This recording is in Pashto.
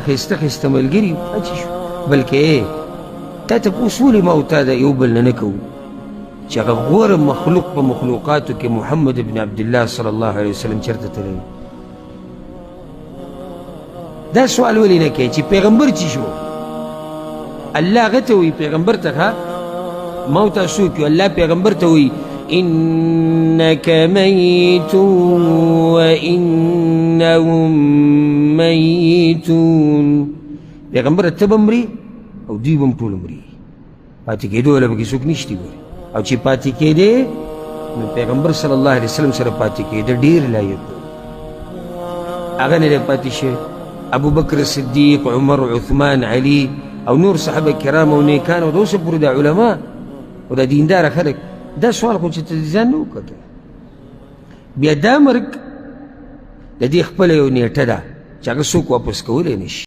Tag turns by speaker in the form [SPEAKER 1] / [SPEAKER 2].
[SPEAKER 1] ښایسته ښایسته ملګري پاتې شو، بلکې تا تپوس ولې ما او تا د یو بل نه کوو چې هغه غوره مخلوق په مخلوقاتو کې محمد ابن عبدالله صلی الله علیه وسلم چېرته تللی؟ دا سوال ولې نه کوي چې پیغمبر چې شو الله هغه ته وایي پیغمبر ته ښه ما او تاسو څوک یو الله پیغمبر ته وایي إنك ميت وإنهم ميتون. پیغمبر ته به مري او دوی به هم ټول مري، پاتې کېدو والا پکې څوک نشته ګورې، او چې پاتې کېدې نو پیغمبر صلی الله علیه وسلم سره پاتې کېده ډېر لایق دی، هغه نه دی پاتې شوی. ابو بکر صدیق، عمر، عثمان، علي او نور صحابه کرام او نیکان او د اوسه پورې د علما او د دینداره خلک دا سوال خو چې ته ځان نه وکړه. بیا دا مرګ د دې خپله یو نیټه ده چې هغه څوک واپس کولی نه شي.